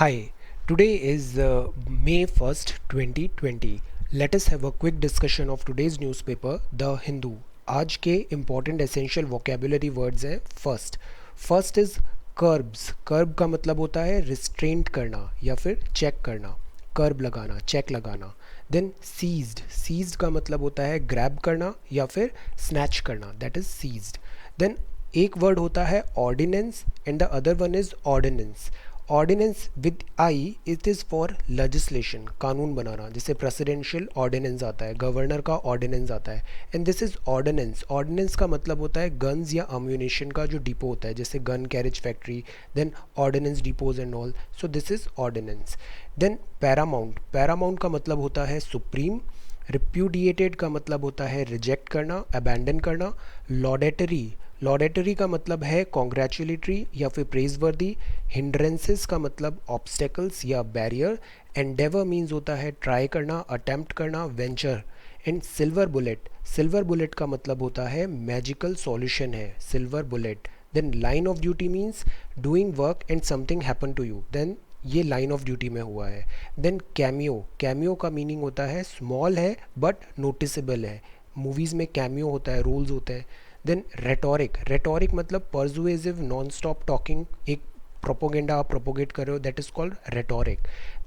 Hi, today is May 1st, 2020. Let us have a quick discussion of today's newspaper, The Hindu. आज के important essential vocabulary words हैं first is curbs. कर्ब का मतलब होता है restraint करना या फिर चेक करना, कर्ब लगाना, चेक लगाना. देन सीज्ड का मतलब होता है ग्रैब करना या फिर स्नैच करना, दैट इज सीज्ड. देन एक वर्ड होता है ordinance and the other one is ordinance. Ordinance with I it is for legislation, कानून बनाना. जैसे प्रेसिडेंशियल ऑर्डिनेंस आता है, गवर्नर का ऑर्डिनेंस आता है, and this is ordinance. Ordinance का मतलब होता है गन्स या अम्यूनेशन का जो डिपो होता है, जैसे gun carriage factory, then ordinance depots and all. So this is ordinance. Then paramount का मतलब होता है सुप्रीम. रिप्यूडिएटेड का मतलब होता है रिजेक्ट करना, अबैंडन करना. लॉडेटरी का मतलब है कॉन्ग्रेचुलेटरी या फिर प्रेजवर्दी. हिंड्रेंसेस का मतलब ऑब्स्टेकल्स या बैरियर. एंडेवर मीन्स होता है ट्राई करना, अटेम्प्ट करना, वेंचर. एंड सिल्वर बुलेट का मतलब होता है मैजिकल सॉल्यूशन है, silver bullet. Then line of duty means doing work and something happen to you, then ये लाइन ऑफ ड्यूटी में हुआ है. देन कैमियो का मीनिंग होता है स्मॉल है बट नोटिसेबल है. मूवीज़ में कैमियो होता है, रोल्स होते हैं. देन रेटोरिक मतलब परसुएसिव नॉन स्टॉप टॉकिंग, एक प्रोपोगेंडा आप प्रोपोगेट कर रहे हो, that is called rhetoric.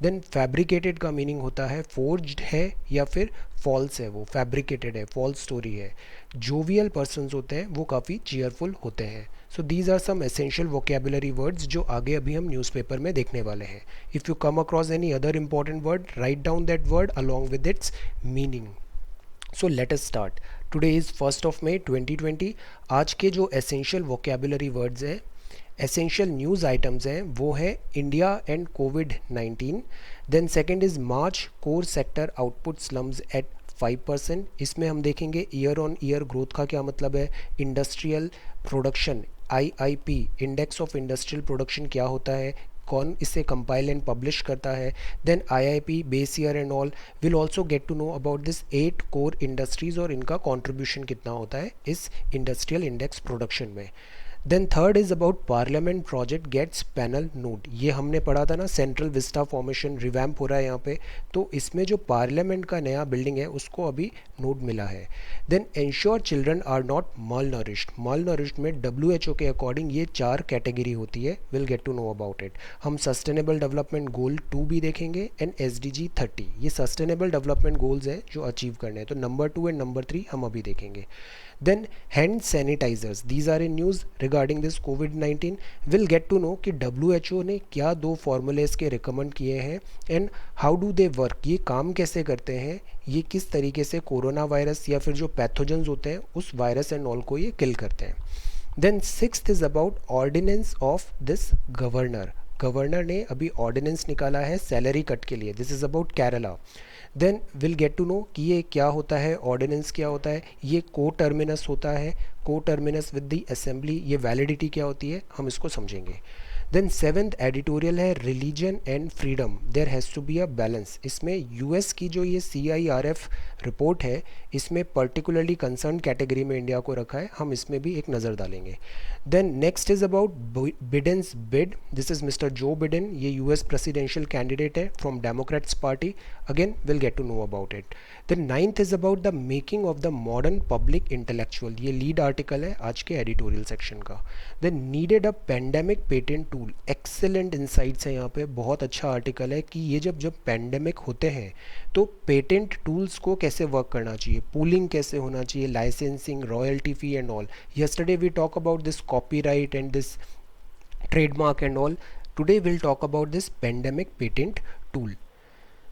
Then fabricated का मीनिंग होता है फोर्ज्ड है या फिर फॉल्स है, वो फैब्रिकेटेड है, फॉल्स स्टोरी है. जोवियल पर्सन्स होते हैं वो काफ़ी चीयरफुल होते हैं. So these are some essential vocabulary words जो आगे अभी हम न्यूज़पेपर में देखने वाले हैं. If you come across any other important word, write down that word along with its meaning. So let us start. Today is 1 May 2020. आज के जो एसेंशियल वोकेबुलरी वर्ड्स हैं, एसेंशियल न्यूज़ आइटम्स हैं, वो है इंडिया एंड कोविड-19. Then second is March core sector output slumps at 5%. इसमें हम देखेंगे ईयर ऑन ईयर ग्रोथ का क्या मतलब है. Industrial production, IIP index of industrial production क्या होता है, कौन इसे कंपाइल एंड पब्लिश करता है. Then IIP base year and all. Will also get to know about this 8 core industries और इनका कंट्रीब्यूशन कितना होता है इस इंडस्ट्रियल इंडेक्स प्रोडक्शन में. Then third is about parliament project gets panel nod. ये हमने पढ़ा था ना, सेंट्रल विस्टा फॉर्मेशन रिवैम्प हो रहा है यहाँ पे, तो इसमें जो पार्लियामेंट का नया बिल्डिंग है उसको अभी नोड मिला है. Then ensure children are not malnourished में WHO के अकॉर्डिंग ये 4 कैटेगरी होती है. Will get to know about it. हम सस्टेनेबल डेवलपमेंट गोल 2 भी देखेंगे एंड SDG 30. ये सस्टेनेबल डेवलपमेंट गोल्स हैं जो अचीव करने हैं, तो नंबर 2 एंड नंबर 3 हम अभी देखेंगे. Then hand sanitizers, these are in news regarding this COVID-19. We'll get to know कि WHO ने क्या 2 फॉर्मूलेस के रिकमेंड किए हैं and how do they work, ये काम कैसे करते हैं, ये किस तरीके से कोरोना वायरस या फिर जो पैथोजन्स होते हैं उस वायरस एंड ऑल को ये किल करते हैं. Then sixth is about ordinance of this governor ने अभी ऑर्डिनेंस निकाला है सैलरी कट के लिए. This is about Kerala. Then will get to know कि ये क्या होता है, ऑर्डिनेंस क्या होता है. ये को टर्मिनस होता है, coterminous with the assembly, ये वैलिडिटी क्या होती है हम इसको समझेंगे. देन सेवेंथ एडिटोरियल है religion and freedom, there has to be a balance. इसमें US की जो ये CIRF रिपोर्ट है, इसमें पर्टिकुलरली कंसर्न कैटेगरी में इंडिया को रखा है, हम इसमें भी एक नज़र डालेंगे. Then next is about Biden's bid. This is mister Joe Biden, ये US प्रेसिडेंशियल कैंडिडेट है from Democrats party. Again will get to know about it. Then ninth is about the making of the modern public intellectual, ये lead article है आज के editorial section का. Then needed a pandemic patent tool, excellent insights है यहाँ पे, बहुत अच्छा आर्टिकल है कि ये जब पेंडेमिक होते हैं तो पेटेंट टूल्स को कैसे वर्क करना चाहिए, पूलिंग कैसे होना चाहिए, licensing, royalty fee and all. yesterday we talk about this copyright and this trademark and all. Today we'll talk about this pandemic patent tool.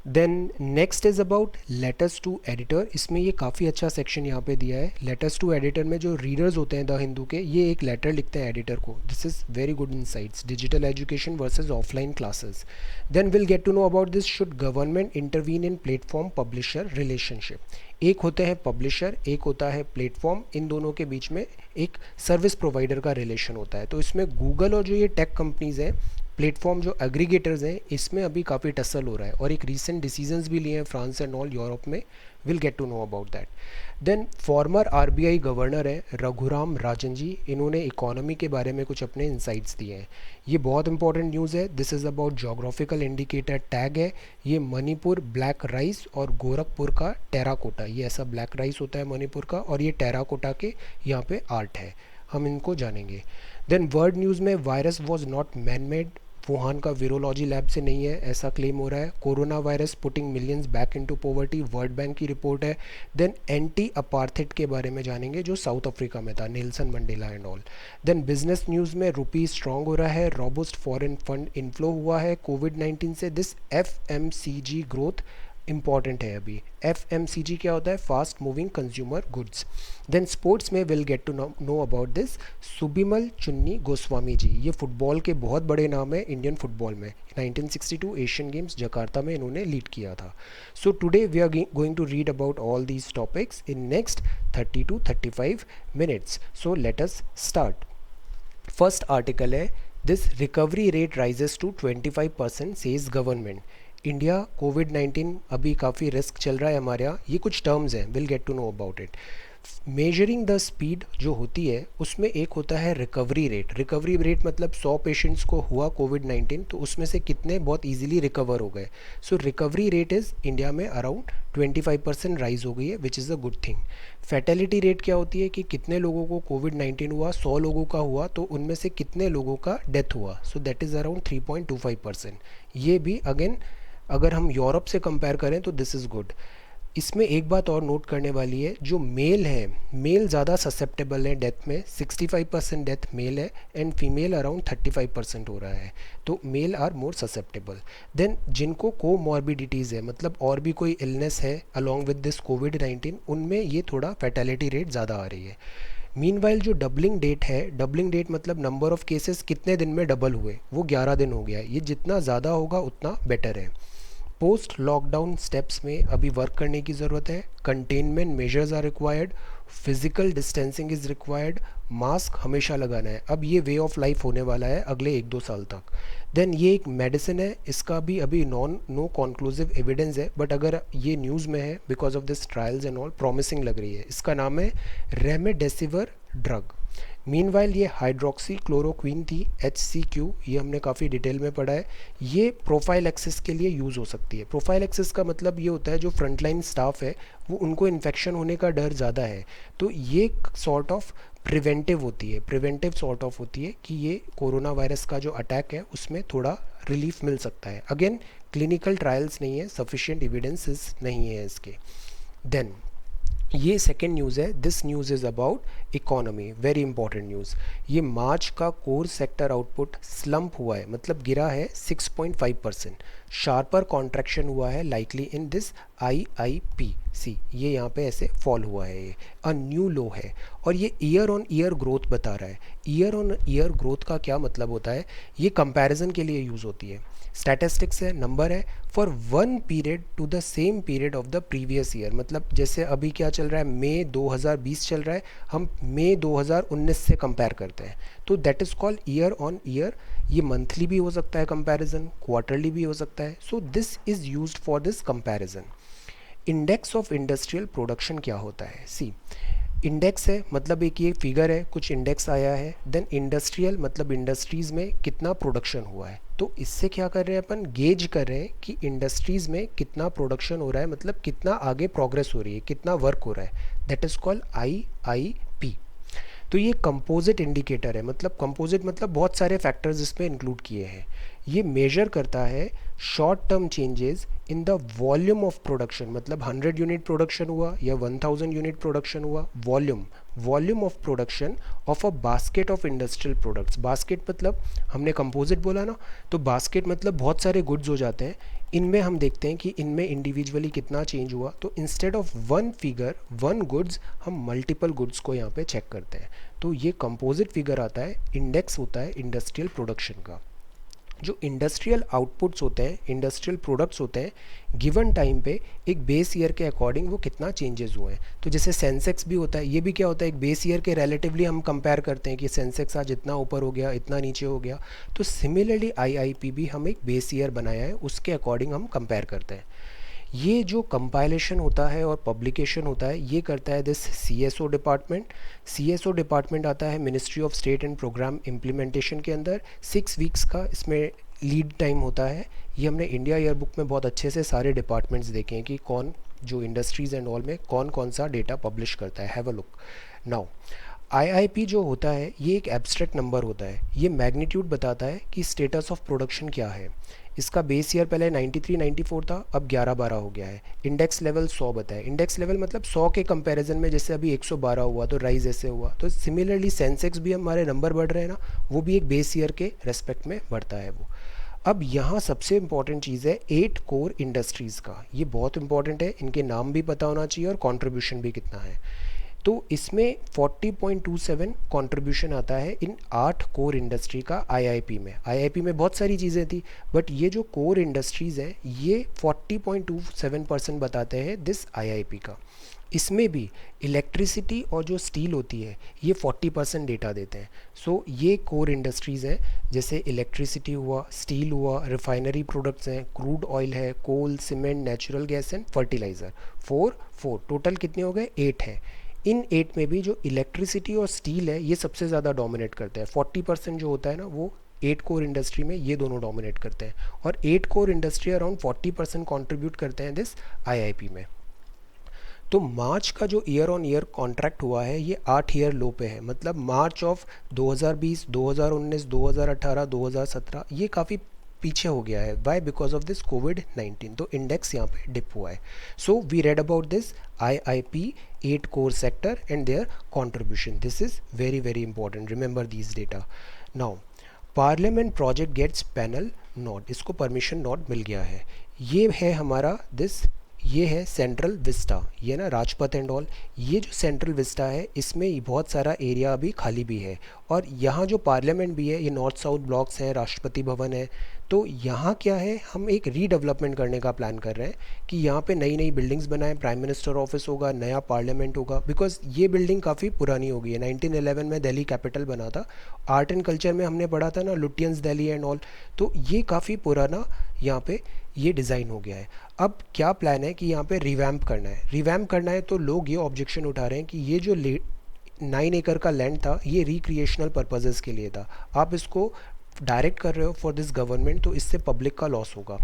Then next is about letters to editor. इसमें ये काफ़ी अच्छा section यहाँ पे दिया है. Letters to editor में जो रीडर्स होते हैं द हिंदू के, ये एक लेटर लिखते हैं एडिटर को. This is very good insights, digital education versus offline classes. Then will get to know about this should government intervene in platform publisher relationship. एक होते हैं पब्लिशर, एक होता है प्लेटफॉर्म, इन दोनों के बीच में एक सर्विस प्रोवाइडर का रिलेशन होता है. तो इसमें गूगल और जो ये टेक कंपनीज़ हैं, प्लेटफॉर्म जो एग्रीगेटर्स हैं इसमें अभी काफ़ी टसल हो रहा है और एक रीसेंट डिसीजंस भी लिए हैं फ्रांस एंड ऑल यूरोप में. Will get to know about that. Then former RBI governor है रघुराम राजन जी, इन्होंने इकोनॉमी के बारे में कुछ अपने इंसाइट्स दिए हैं. ये बहुत इंपॉर्टेंट न्यूज़ है. This is about geographical indicator tag है. ये मणिपुर ब्लैक राइस और गोरखपुर का टेराकोटा, ये ऐसा ब्लैक राइस होता है मणिपुर का और ये टेराकोटा के यहाँ पे आर्ट है, हम इनको जानेंगे. देन वर्ल्ड न्यूज़ में virus was not man made, Wuhan का वीरोलॉजी लैब से नहीं है ऐसा क्लेम हो रहा है. Corona virus putting millions back into poverty, world bank की रिपोर्ट है. देन एंटी अपार्थेड के बारे में जानेंगे जो साउथ अफ्रीका में था, Nelson Mandela and all. Then business news में रुपी स्ट्रांग हो रहा है, रोबस्ट फॉरेन फंड इनफ्लो हुआ है कोविड-19 से. दिस एफएमसीजी ग्रोथ इंपॉर्टेंट है. अभी FMCG क्या होता है, fast moving consumer goods. Then sports में will get to know about this Subimal Chuni Goswami जी, ये फुटबॉल के बहुत बड़े नाम है इंडियन फुटबॉल में. 1962 एशियन गेम्स जकार्ता में इन्होंने लीड किया था. So today we are going to read about all these topics in next 30 to 35 minutes. So let us start. First article है this recovery rate rises to 25% says government. India कोविड-19 अभी काफ़ी risk चल रहा है हमारे यहाँ. ये कुछ टर्म्स हैं, will get to know about it. Measuring the speed जो होती है उसमें एक होता है रिकवरी रेट. रिकवरी रेट मतलब 100 पेशेंट्स को हुआ कोविड-19 तो उसमें से कितने बहुत इजीली रिकवर हो गए. सो रिकवरी रेट इज़ इंडिया में अराउंड 25% राइज हो गई है which is a good thing. Fatality rate क्या होती है कि कितने लोगों को कोविड-19 हुआ, 100 लोगों का हुआ तो उनमें से कितने लोगों का डेथ हुआ. सो दैट इज़ अराउंड 3.25%. ये भी अगेन अगर हम यूरोप से कंपेयर करें तो दिस इज़ गुड. इसमें एक बात और नोट करने वाली है, जो मेल है, मेल ज़्यादा ससेप्टेबल है डेथ में. 65% डेथ मेल है एंड फीमेल अराउंड 35% हो रहा है. तो male are more susceptible. Then जिनको कोमॉर्बिडिटीज़ है मतलब और भी कोई इलनेस है अलॉन्ग विद दिस कोविड-19 उनमें ये थोड़ा फैटेलिटी रेट ज़्यादा आ रही है. मीनवाइल जो डबलिंग डेट है, डबलिंग डेट मतलब नंबर ऑफ़ केसेस कितने दिन में डबल हुए, वो 11 दिन हो गया है. ये जितना ज़्यादा होगा उतना बेटर है. पोस्ट लॉकडाउन स्टेप्स में अभी वर्क करने की ज़रूरत है. Containment measures are required, physical distancing is required, mask हमेशा लगाना है. अब ये वे ऑफ लाइफ होने वाला है अगले 1-2 साल तक. देन ये एक मेडिसिन है, इसका भी अभी नो कॉन्क्लूसिव एविडेंस है बट अगर ये न्यूज़ में है because of this trials and all promising लग रही है. इसका नाम है रेमडेसिविर ड्रग. मीनवाइल ये हाइड्रोक्सी क्लोरोक्वीन थी, HCQ, ये हमने काफ़ी डिटेल में पढ़ा है. ये प्रोफाइलैक्सिस के लिए यूज़ हो सकती है. प्रोफाइलैक्सिस का मतलब ये होता है जो फ्रंटलाइन स्टाफ है वो उनको इन्फेक्शन होने का डर ज़्यादा है तो ये सॉर्ट ऑफ प्रिवेंटिव होती है, प्रिवेंटिव सॉर्ट ऑफ होती है कि ये कोरोना वायरस का जो अटैक है उसमें थोड़ा रिलीफ मिल सकता है. अगेन क्लिनिकल ट्रायल्स नहीं है, सफिशिएंट एविडेंसेस नहीं है इसके. देन ये सेकेंड न्यूज़ है. This news is about economy, very important news. ये मार्च का कोर सेक्टर आउटपुट स्लम्प हुआ है मतलब गिरा है 6.5%. शार्पर कॉन्ट्रैक्शन हुआ है लाइकली इन दिस IIPC, ये यहाँ पे ऐसे फॉल हुआ है. ये अ न्यू लो है और ये ईयर ऑन ईयर ग्रोथ बता रहा है. ईयर ऑन ईयर ग्रोथ का क्या मतलब होता है, ये कंपैरिजन के लिए यूज़ होती है. स्टैटिस्टिक्स है, नंबर है for one period to the same period of the previous year. मतलब जैसे अभी क्या चल रहा है, मई 2020 चल रहा है, हम मई 2019 से कंपेयर करते हैं तो that is called year on year. ये मंथली भी हो सकता है कंपैरिजन, क्वार्टरली भी हो सकता है. So this is used for this comparison. Index of industrial production क्या होता है, सी इंडेक्स है मतलब एक ये फिगर है, कुछ इंडेक्स आया है. देन इंडस्ट्रियल मतलब इंडस्ट्रीज़ में कितना प्रोडक्शन हुआ है. तो इससे क्या कर रहे हैं अपन, गेज कर रहे हैं कि इंडस्ट्रीज़ में कितना प्रोडक्शन हो रहा है, मतलब कितना आगे प्रोग्रेस हो रही है, कितना वर्क हो रहा है. That is called IIP. तो ये कंपोजिट इंडिकेटर है, मतलब कंपोजिट मतलब बहुत सारे फैक्टर्स इसमें इंक्लूड किए हैं. ये मेजर करता है short term changes in the volume of production, मतलब 100 यूनिट प्रोडक्शन हुआ या 1000 यूनिट प्रोडक्शन हुआ, volume of production of a basket of industrial products. Basket मतलब हमने कंपोजिट बोला ना, तो बास्केट मतलब बहुत सारे गुड्स हो जाते हैं. इनमें हम देखते हैं कि इनमें इंडिविजुअली कितना चेंज हुआ. तो instead of one figure one goods हम मल्टीपल गुड्स को यहाँ पे चेक करते हैं. तो ये कंपोजिट फिगर आता है, इंडेक्स होता है इंडस्ट्रियल प्रोडक्शन का. जो इंडस्ट्रियल आउटपुट्स होते हैं, इंडस्ट्रियल प्रोडक्ट्स होते हैं, गिवन टाइम पे एक बेस ईयर के अकॉर्डिंग वो कितना चेंजेस हुए हैं। तो जैसे सेंसेक्स भी होता है, ये भी क्या होता है, एक बेस ईयर के रिलेटिवली हम कंपेयर करते हैं कि सेंसेक्स आज इतना ऊपर हो गया, इतना नीचे हो गया। तो सिमिलरली आईआईपी भी हम एक बेस ईयर बनाया है, उसके अकॉर्डिंग हम कंपेयर करते हैं। ये जो कंपाइलेशन होता है और पब्लिकेशन होता है, ये करता है this CSO department. CSO department आता है ministry of state and programme implementation के अंदर। 6 वीक्स का इसमें लीड टाइम होता है। ये हमने इंडिया ईयर बुक में बहुत अच्छे से सारे डिपार्टमेंट्स देखे हैं कि कौन जो इंडस्ट्रीज़ एंड ऑल में कौन कौन सा डेटा पब्लिश करता है। Have a look now. IIP जो होता है ये एक एब्स्ट्रैक्ट नंबर होता है। ये मैग्नीट्यूड बताता है कि स्टेटस ऑफ प्रोडक्शन क्या है। इसका बेस ईयर पहले 93 94 था, अब 11 12 हो गया है। इंडेक्स लेवल 100 बताया। इंडेक्स लेवल मतलब 100 के कंपैरिजन में जैसे अभी 112 हुआ तो राइज ऐसे हुआ। तो सिमिलरली सेंसेक्स भी हमारे नंबर बढ़ रहे हैं ना, वो भी एक बेस ईयर के रेस्पेक्ट में बढ़ता है वो। अब यहाँ सबसे इम्पॉर्टेंट चीज़ है 8 कोर इंडस्ट्रीज़ का। ये बहुत इंपॉर्टेंट है, इनके नाम भी पता होना चाहिए और कंट्रीब्यूशन भी कितना है। तो इसमें 40.27 कंट्रीब्यूशन आता है इन 8 कोर इंडस्ट्री का आईआईपी में। आईआईपी में बहुत सारी चीज़ें थी, बट ये जो कोर इंडस्ट्रीज़ हैं ये 40.27% बताते हैं दिस आईआईपी का। इसमें भी इलेक्ट्रिसिटी और जो स्टील होती है ये 40% डेटा देते हैं। सो ये कोर इंडस्ट्रीज़ हैं, जैसे इलेक्ट्रिसिटी हुआ, स्टील हुआ, रिफाइनरी प्रोडक्ट्स हैं, क्रूड ऑयल है, coal, cement, natural gas and fertiliser. 4 total कितने हो गए, 8 हैं। इन 8 में भी जो इलेक्ट्रिसिटी और स्टील है ये सबसे ज़्यादा डोमिनेट करते हैं। 40% जो होता है ना वो 8 कोर इंडस्ट्री में ये दोनों डोमिनेट करते हैं, और 8 कोर इंडस्ट्री अराउंड 40% कंट्रीब्यूट करते हैं दिस आईआईपी में। तो मार्च का जो ईयर ऑन ईयर कॉन्ट्रैक्ट हुआ है ये 8 ईयर लो पे है। मतलब मार्च ऑफ 2020, 2019, 2018, 2017 ये काफ़ी पीछे हो गया है। वाई? बिकॉज ऑफ दिस कोविड-19। तो इंडेक्स यहाँ पे डिप हुआ है। So we read about this IIP 8 core sector and their contribution. This is very very important, remember these data. Now parliament project gets panel note, इसको permission note मिल गया है। ये है हमारा दिस, ये है सेंट्रल विस्टा, ये ना राजपथ एंड ऑल। ये जो सेंट्रल विस्टा है इसमें बहुत सारा एरिया अभी खाली भी है, और यहाँ जो पार्लियामेंट भी है ये नॉर्थ साउथ ब्लॉक्स हैं, राष्ट्रपति भवन है। तो यहाँ क्या है, हम एक रीडेवलपमेंट करने का प्लान कर रहे हैं कि यहाँ पे नई नई बिल्डिंग्स बनाएं, प्राइम मिनिस्टर ऑफिस होगा, नया पार्लियामेंट होगा। बिकॉज ये बिल्डिंग काफ़ी पुरानी हो गई है। 1911 में दिल्ली कैपिटल बना था। आर्ट एंड कल्चर में हमने पढ़ा था ना, लुटियंस दिल्ली एंड ऑल। तो ये काफ़ी पुराना यहाँ पे ये डिज़ाइन हो गया है। अब क्या प्लान है कि यहाँ पे रिवैम्प करना है। रिवैम्प करना है तो लोग ये ऑब्जेक्शन उठा रहे हैं कि ये जो 9 एकड़ का लैंड था ये रिक्रिएशनल पर्पजेज़ के लिए था, आप इसको डायरेक्ट कर रहे हो फॉर दिस गवर्नमेंट, तो इससे पब्लिक का लॉस होगा।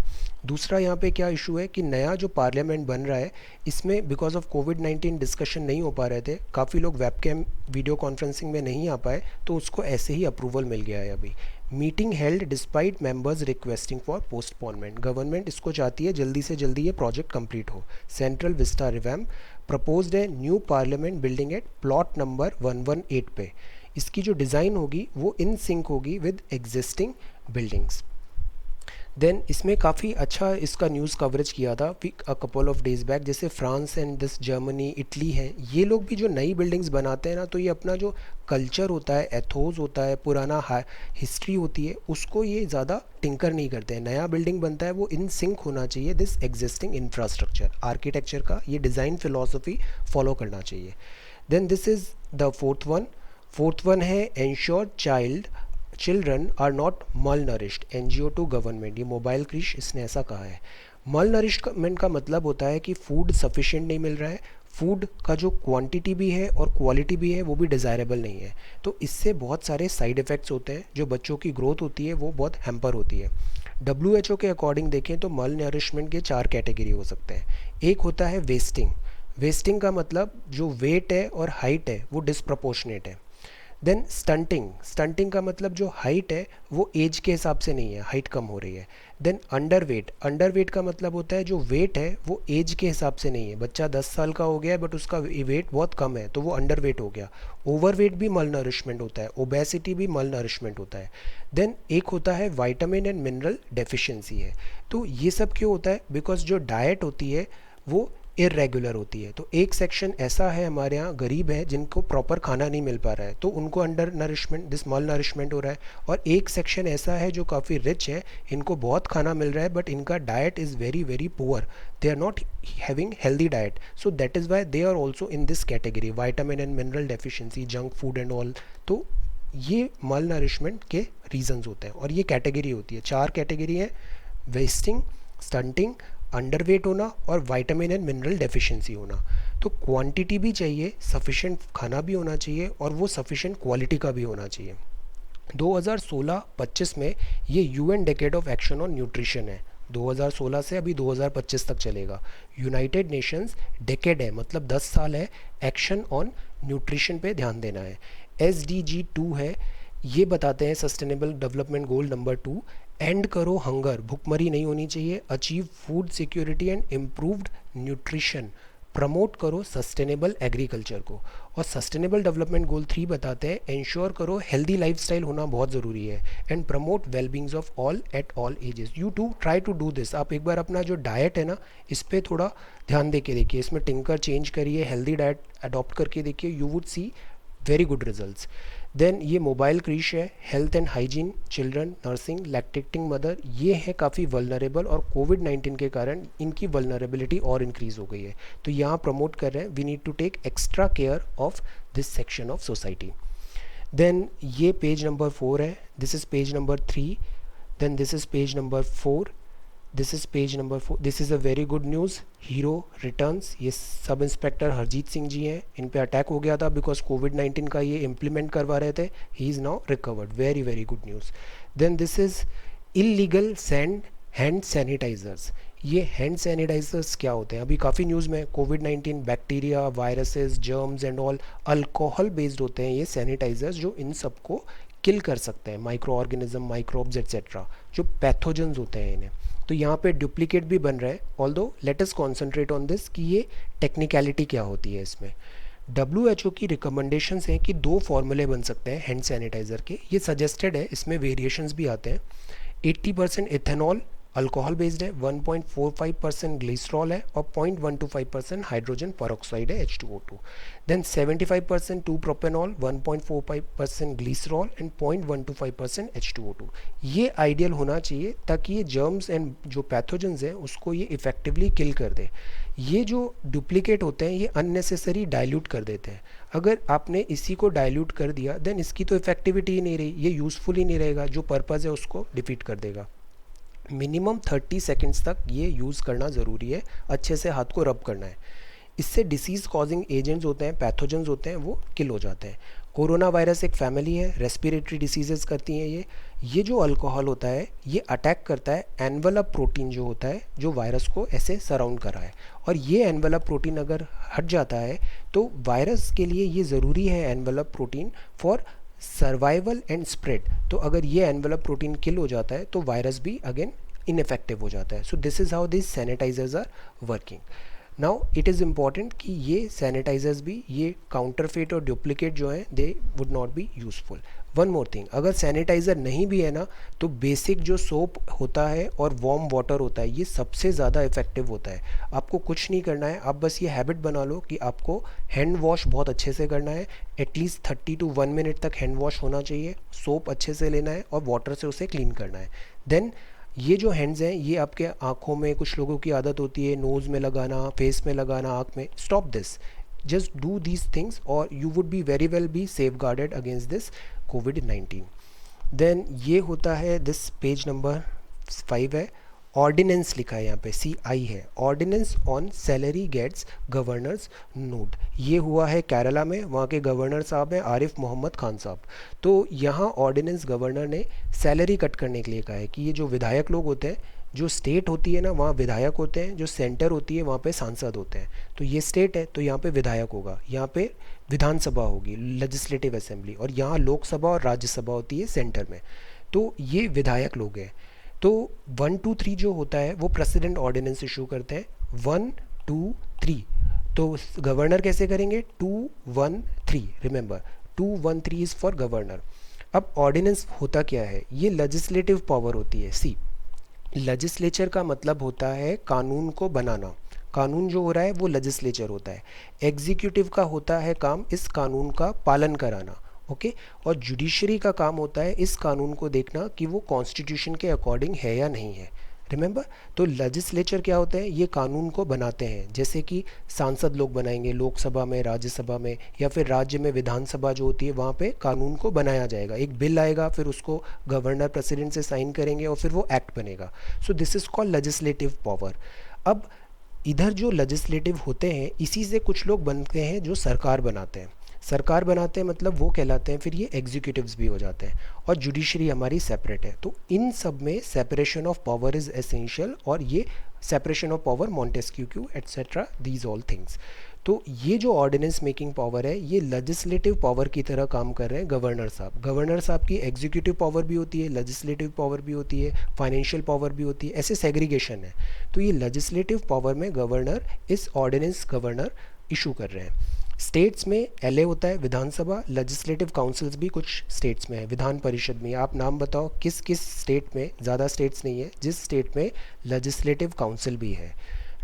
दूसरा यहाँ पे क्या इशू है कि नया जो पार्लियामेंट बन रहा है इसमें बिकॉज ऑफ कोविड-19 डिस्कशन नहीं हो पा रहे थे, काफ़ी लोग वेबकैम वीडियो कॉन्फ्रेंसिंग में नहीं आ पाए, तो उसको ऐसे ही अप्रूवल मिल गया है अभी। Meeting held despite members requesting for postponement. Government इसको चाहती है जल्दी से जल्दी ये प्रोजेक्ट कंप्लीट हो। सेंट्रल विस्टा रिवैम्प प्रपोज्ड है new parliament building at plot number 118 पे। इसकी जो डिज़ाइन होगी वो इन सिंक होगी विद एग्जिस्टिंग बिल्डिंग्स। देन इसमें काफ़ी अच्छा इसका न्यूज़ कवरेज किया था a couple of days back. जैसे France and this Germany, Italy हैं, ये लोग भी जो नई बिल्डिंग्स बनाते हैं ना, तो ये अपना जो कल्चर होता है, एथोस होता है, पुराना हिस्ट्री होती है, उसको ये ज़्यादा टिंकर नहीं करते हैं। नया बिल्डिंग बनता है वो इन सिंक होना चाहिए दिस एग्जिस्टिंग इंफ्रास्ट्रक्चर, आर्किटेक्चर का ये डिज़ाइन फिलोसफी फॉलो करना चाहिए। Then this is the fourth one है ensure children are not malnourished, NGO to government. ये मोबाइल क्रिश इसने ऐसा कहा है। मल नरिशमेंट का मतलब होता है कि फूड सफिशिएंट नहीं मिल रहा है, फूड का जो क्वांटिटी भी है और क्वालिटी भी है वो भी डिज़ायरेबल नहीं है। तो इससे बहुत सारे साइड इफ़ेक्ट्स होते हैं, जो बच्चों की ग्रोथ होती है वो बहुत हैम्पर होती है। WHO के अकॉर्डिंग देखें तो मल नरिशमेंट के 4 कैटेगरी हो सकते हैं। एक होता है वेस्टिंग। वेस्टिंग का मतलब जो वेट है और हाइट है वो डिसप्रपोर्शनेट है। देन स्टंटिंग का मतलब जो हाइट है वो एज के हिसाब से नहीं है, हाइट कम हो रही है। देन अंडरवेट का मतलब होता है जो वेट है वो एज के हिसाब से नहीं है, बच्चा 10 साल का हो गया है बट उसका वेट बहुत कम है तो वो अंडरवेट हो गया। ओवरवेट भी मल नरिशमेंट होता है, ओबेसिटी भी मल नरिशमेंट होता है। देन एक होता है विटामिन एंड मिनरल डेफिशिएंसी है। तो ये सब क्यों होता है? बिकॉज जो डाइट होती है वो इरेगुलर होती है। तो एक सेक्शन ऐसा है हमारे यहाँ गरीब है जिनको प्रॉपर खाना नहीं मिल पा रहा है, तो उनको under nourishment, this mall nourishment हो रहा है। और एक सेक्शन ऐसा है जो काफ़ी रिच है, इनको बहुत खाना मिल रहा है बट इनका diet is very very poor, they are not having healthy diet, so that is why they are also in this category, vitamin and mineral deficiency, junk food and all. तो ये माल nourishment के reasons होते हैं और ये category होती है, 4 category है: वेस्टिंग, स्टंटिंग, अंडरवेट होना और विटामिन एंड मिनरल डेफिशिएंसी होना। तो क्वांटिटी भी चाहिए, सफिशिएंट खाना भी होना चाहिए और वो सफिशिएंट क्वालिटी का भी होना चाहिए। 2016-25 में ये UN decade of action on nutrition है, 2016 से अभी 2025 तक चलेगा। यूनाइटेड नेशंस डेकेड है, मतलब 10 साल है, एक्शन ऑन न्यूट्रिशन पे ध्यान देना है। SDG 2 है, ये बताते हैं sustainable development goal number 2, and करो हंगर, भुखमरी नहीं होनी चाहिए, achieve food security and improved nutrition, promote करो सस्टेनेबल एग्रीकल्चर को। और सस्टेनेबल डेवलपमेंट गोल 3 बताते हैं इंश्योर करो हेल्दी लाइफस्टाइल होना बहुत ज़रूरी है, and promote wellbeings of all at all ages. You too try to do this. आप एक बार अपना जो डाइट है ना, इस पर थोड़ा ध्यान दे के देखिए, इसमें टिंकर चेंज करिए, हेल्दी डाइट अडॉप्ट करके देखिए, you would see very good results. Then ये मोबाइल क्रीश है, health and hygiene, children, nursing, lactating mother, ये है काफ़ी वल्नरेबल और कोविड-19 के कारण इनकी वल्नरेबिलिटी और इंक्रीज़ हो गई है। तो यहाँ प्रमोट कर रहे हैं we need to take extra care of this section of society. Then ये पेज नंबर 4 है, this is page number 3, then this is page number 4, this is page number 4। This is a very good news, hero returns. ये sub inspector Harjeet Singh ji हैं, इन पे attack हो गया था because कोविड-19 का ये इम्प्लीमेंट करवा रहे थे, he is now recovered, very very good news. Then this is illegal hand sanitisers. ये हैंड सैनिटाइजर्स क्या होते हैं, अभी काफ़ी न्यूज़ में, कोविड-19 bacteria, viruses, germs and all, alcohol based होते हैं ये सैनिटाइजर्स जो इन सबको किल कर सकते हैं, माइक्रो ऑर्गेनिज्म, माइक्रोब्स एट्सेट्रा, जो पैथोजेंस होते हैं इन्हें। तो यहाँ पे डुप्लीकेट भी बन रहा है, although let us concentrate on this कि ये टेक्निकलिटी क्या होती है इसमें। WHO की रिकमेंडेशंस हैं कि 2 फॉर्मूले बन सकते हैं हैंड सैनिटाइज़र के, ये सजेस्टेड है, इसमें वेरिएशंस भी आते हैं। 80% इथेनॉल अल्कोहल बेस्ड है, 1.45% ग्लिसरॉल है और 0.125% हाइड्रोजन पेरोक्साइड है H2O2। Then 75% 2 propanol, 1.45% glycerol and 0.125% H2O2। ये आइडियल होना चाहिए ताकि ये जर्म्स एंड जो पैथोजेंस हैं उसको ये इफेक्टिवली किल कर दे। ये जो डुप्लीकेट होते हैं ये अननेसेसरी डाइल्यूट कर देते हैं। अगर आपने इसी को डाइल्यूट कर दिया देन इसकी तो इफेक्टिविटी ही नहीं रही, ये यूज़फुल ही नहीं रहेगा, जो पर्पज़ है उसको डिफीट कर देगा। मिनिमम 30 सेकेंड्स तक ये यूज़ करना ज़रूरी है, अच्छे से हाथ को रब करना है, इससे डिसीज़ कॉजिंग एजेंट्स होते हैं, पैथोजेंस होते हैं, वो किल हो जाते हैं। कोरोना वायरस एक फैमिली है, रेस्पिरेटरी डिसीजेस करती हैं ये जो अल्कोहल होता है ये अटैक करता है एनवेलप प्रोटीन जो होता है, जो वायरस को ऐसे सराउंड कर रहा है, और ये एनवेलप प्रोटीन अगर हट जाता है तो वायरस के लिए ये ज़रूरी है envelope protein for survival and spread. तो अगर ये एनवेलप प्रोटीन किल हो जाता है तो वायरस भी अगेन इनफेक्टिव हो जाता है। So this is how this sanitisers are working. Now it is important कि ये सैनिटाइजर्स भी, ये काउंटरफेट और डुप्लीकेट जो हैं they would not be useful. One more thing, अगर सैनिटाइज़र नहीं भी है ना तो बेसिक जो सोप होता है और वार्म वाटर होता है ये सबसे ज़्यादा इफेक्टिव होता है। आपको कुछ नहीं करना है, आप बस ये हैबिट बना लो कि आपको हैंड वॉश बहुत अच्छे से करना है, एटलीस्ट 30 to 1 मिनट तक हैंड वॉश होना चाहिए, सोप अच्छे से लेना है और वाटर से उसे क्लीन करना है। देन ये जो हैंड्स हैं ये आपके आँखों में, कुछ लोगों की आदत होती है नोज़ में लगाना, फेस में लगाना, आँख में, stop this, just do these things और you would be very well be safeguarded against this कोविड-19। देन ये होता है दिस पेज नंबर 5 है, ऑर्डिनेंस लिखा है यहाँ पे, CI है, ordinance on salary gets governor's note. ये हुआ है केरला में, वहाँ के गवर्नर साहब हैं आरिफ मोहम्मद खान साहब। तो यहाँ ऑर्डिनेंस गवर्नर ने सैलरी कट करने के लिए कहा है कि ये जो विधायक लोग होते हैं, जो स्टेट होती है ना वहाँ विधायक होते हैं, जो सेंटर होती है वहाँ पे सांसद होते हैं। तो ये स्टेट है तो यहाँ पे विधायक होगा, यहाँ पे विधानसभा होगी, लेजिस्लेटिव असेंबली, और यहाँ लोकसभा और राज्यसभा होती है सेंटर में। तो ये विधायक लोग हैं। तो 1 2 3 जो होता है वो प्रेसिडेंट ऑर्डिनेंस इशू करते हैं, 1 2 3। तो गवर्नर कैसे करेंगे, 2 1 3, रिमेंबर 2 1 3 इज़ फॉर गवर्नर। अब ऑर्डिनेंस होता क्या है, ये लेजिस्लेटिव पावर होती है। सी लेजिस्लेचर का मतलब होता है कानून को बनाना, कानून जो हो रहा है वो लेजिस्लेचर होता है, एग्जीक्यूटिव का होता है काम इस कानून का पालन कराना, ओके। और जुडिशरी का काम होता है इस कानून को देखना कि वो कॉन्स्टिट्यूशन के अकॉर्डिंग है या नहीं है, रिमेंबर। तो लेजिस्लेचर क्या होता है, ये कानून को बनाते हैं, जैसे कि सांसद लोग बनाएंगे लोकसभा में, राज्यसभा में, या फिर राज्य में विधानसभा जो होती है वहाँ पे कानून को बनाया जाएगा, एक बिल आएगा, फिर उसको गवर्नर प्रेसिडेंट से साइन करेंगे और फिर वो एक्ट बनेगा। सो this is called legislative power. अब इधर जो लेजिस्लेटिव होते हैं इसी से कुछ लोग बनते हैं जो सरकार बनाते हैं, सरकार बनाते हैं मतलब वो कहलाते हैं फिर ये एग्जीक्यूटिव्स भी हो जाते हैं, और जुडिशरी हमारी सेपरेट है। तो इन सब में separation of power is essential, और ये separation of power Montesquieu etcetera these all things. तो ये जो ऑर्डिनेंस मेकिंग पावर है ये लेजिस्लेटिव पावर की तरह काम कर रहे हैं गवर्नर साहब। गवर्नर साहब की एग्जीक्यूटिव पावर भी होती है, लेजिस्लेटिव पावर भी होती है, फाइनेंशियल पावर भी होती है, ऐसे सेग्रीगेशन है। तो ये लेजिस्लेटिव पावर में गवर्नर इस ऑर्डिनेंस गवर्नर इशू कर रहे हैं। स्टेट्स में एलए होता है विधानसभा, लेजिस्लेटिव काउंसिल्स भी कुछ स्टेट्स में है, विधान परिषद में। आप नाम बताओ किस किस स्टेट में, ज़्यादा स्टेट्स नहीं है जिस स्टेट में लेजिस्लेटिव काउंसिल भी है।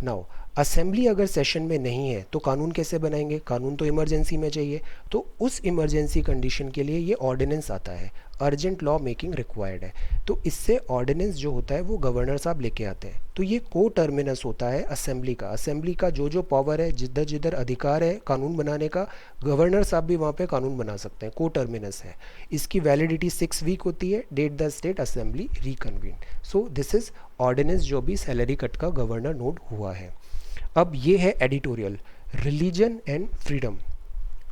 नाउ असेंबली अगर सेशन में नहीं है तो कानून कैसे बनाएंगे, कानून तो इमरजेंसी में चाहिए। तो उस इमरजेंसी कंडीशन के लिए ये ऑर्डिनेंस आता है, अर्जेंट लॉ मेकिंग रिक्वायर्ड है। तो इससे ऑर्डिनेंस जो होता है वो गवर्नर साहब लेके आते हैं। तो ये को टर्मिनस होता है असेंबली का। असेंबली का जो जो पावर है, जिधर जिधर अधिकार है कानून बनाने का, गवर्नर साहब भी वहाँ पे कानून बना सकते हैं, को टर्मिनस है। इसकी वैलिडिटी 6 वीक होती है, date the state assembly reconvene. So this is ordinance जो भी सैलरी कट का गवर्नर नोट हुआ है। अब ये है एडिटोरियल, रिलीजन एंड फ्रीडम।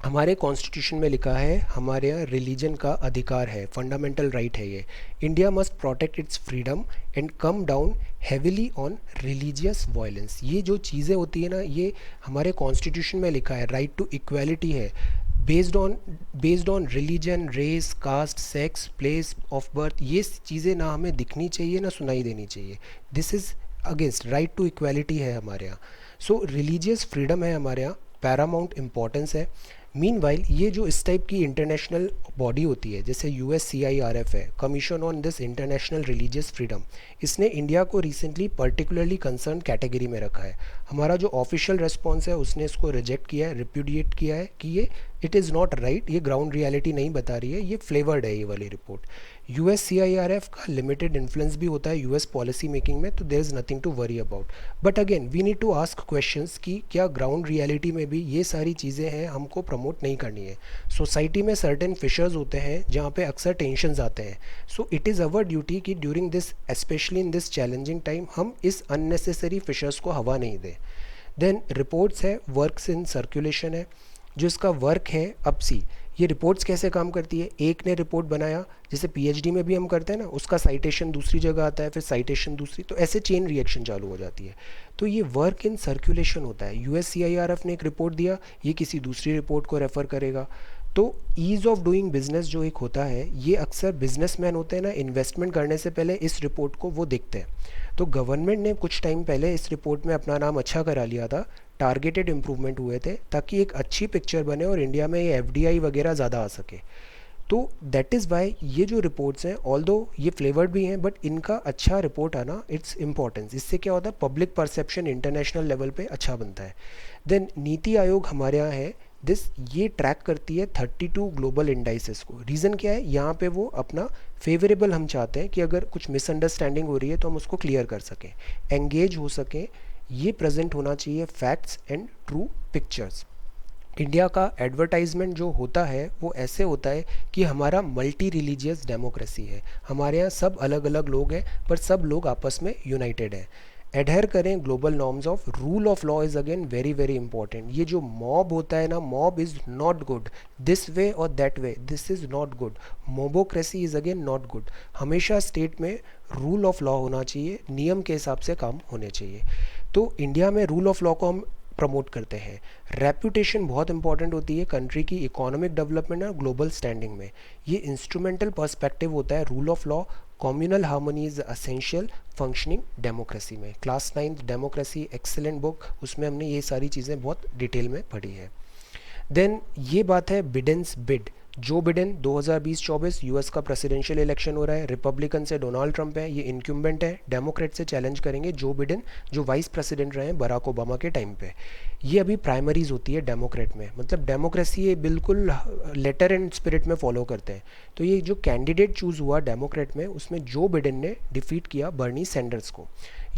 हमारे कॉन्स्टिट्यूशन में लिखा है हमारे यहाँ रिलीजन का अधिकार है, फंडामेंटल राइट है ये। India must protect it's freedom and come down heavily on religious violence. ये जो चीज़ें होती है ना, ये हमारे कॉन्स्टिट्यूशन में लिखा है। राइट टू इक्वालिटी है, based on religion, race, caste, sex, place of birth. ये चीज़ें ना हमें दिखनी चाहिए ना सुनाई देनी चाहिए। This is against right to equality है हमारे यहाँ। सो रिलीजियस फ्रीडम है हमारे यहाँ, पैरामाउंट इम्पॉर्टेंस है। मीनवाइल ये जो इस टाइप की इंटरनेशनल बॉडी होती है जैसे USCIRF है, commission on this international religious freedom, इसने इंडिया को रिसेंटली पर्टिकुलरली कंसर्न कैटेगरी में रखा है। हमारा जो ऑफिशियल रिस्पॉन्स है उसने इसको रिजेक्ट किया है, रिप्यूडिएट किया है कि ये इट इज़ नॉट राइट, ये ग्राउंड रियलिटी नहीं बता रही है, ये फ्लेवर्ड है ये वाली रिपोर्ट। USCIRF का लिमिटेड इन्फ्लुएंस भी होता है US पॉलिसी मेकिंग में, तो there is nothing to worry about. But again we need to ask questions कि क्या ग्राउंड रियलिटी में भी ये सारी चीज़ें हैं, हमको प्रमोट नहीं करनी है। सोसाइटी में सर्टेन फिशर्स होते हैं जहाँ पे अक्सर टेंशन्स आते हैं। So it is our duty कि during this, specially in this challenging time, हम इस अननेसेसरी फिशर्स को हवा नहीं दें। देन रिपोर्ट्स है, वर्क्स इन सर्कुलेशन है, जो इसका वर्क है। अब सी ये रिपोर्ट्स कैसे काम करती है, एक ने रिपोर्ट बनाया, जैसे PhD में भी हम करते हैं ना, उसका साइटेशन दूसरी जगह आता है, फिर साइटेशन दूसरी, तो ऐसे चेन रिएक्शन चालू हो जाती है। तो ये वर्क इन सर्कुलेशन होता है। USCIRF ने एक रिपोर्ट दिया, ये किसी दूसरी रिपोर्ट को रेफ़र करेगा। तो ईज़ ऑफ डूइंग बिजनेस जो एक होता है, ये अक्सर बिजनेसमैन होते हैं ना, इन्वेस्टमेंट करने से पहले इस रिपोर्ट को वो देखते हैं। तो गवर्नमेंट ने कुछ टाइम पहले इस रिपोर्ट में अपना नाम अच्छा करा लिया था, टारगेटेड इम्प्रूवमेंट हुए थे ताकि एक अच्छी पिक्चर बने और इंडिया में ये FDI वगैरह ज़्यादा आ सके। तो दैट इज़ वाई ये जो रिपोर्ट्स हैं, ऑल्दो ये फ्लेवर्ड भी हैं, बट इनका अच्छा रिपोर्ट आना इट्स इम्पॉर्टेंस। इससे क्या होता है, पब्लिक परसेप्शन इंटरनेशनल लेवल पे अच्छा बनता है। देन नीति आयोग हमारे यहाँ है, ये ट्रैक करती है 32 ग्लोबल इंडाइसेस को। रीज़न क्या है, यहाँ पे वो अपना फेवरेबल हम चाहते हैं कि अगर कुछ मिसअंडरस्टैंडिंग हो रही है तो हम उसको क्लियर कर सकें, एंगेज हो सकें। ये प्रेजेंट होना चाहिए facts and true pictures. India का एडवर्टाइजमेंट जो होता है वो ऐसे होता है कि हमारा मल्टी रिलीजियस डेमोक्रेसी है, हमारे यहाँ सब अलग अलग लोग हैं पर सब लोग आपस में यूनाइटेड हैं। एडहेयर करें global norms of rule of law is again very very important. ये जो मॉब होता है ना, mob is not good, this way और that way, this is not good. Mobocracy is again not good. हमेशा state में rule of law होना चाहिए, नियम के हिसाब से काम होने चाहिए। तो इंडिया में रूल ऑफ लॉ को हम प्रमोट करते हैं। रेपुटेशन बहुत इंपॉर्टेंट होती है कंट्री की इकोनॉमिक डेवलपमेंट और ग्लोबल स्टैंडिंग में। ये इंस्ट्रूमेंटल पर्सपेक्टिव होता है rule of law. Communal harmony is essential functioning democracy में। Class 9th democracy excellent book, उसमें हमने ये सारी चीज़ें बहुत डिटेल में पढ़ी है। देन ये बात है बिडेंस बिड, जो बिडेन 2020-24 यूएस का प्रेसिडेंशियल इलेक्शन हो रहा है, रिपब्लिकन से डोनाल्ड ट्रंप है, ये इनक्यूम्बेंट है, डेमोक्रेट से चैलेंज करेंगे जो बिडेन जो वाइस प्रेसिडेंट रहे हैं बराक ओबामा के टाइम पे। ये अभी प्राइमरीज होती है डेमोक्रेट में, मतलब डेमोक्रेसी ये बिल्कुल लेटर एंड स्पिरिट में फॉलो करते हैं। तो ये जो कैंडिडेट चूज़ हुआ डेमोक्रेट में, उसमें जो बिडेन ने डिफीट किया बर्नी सैंडर्स को।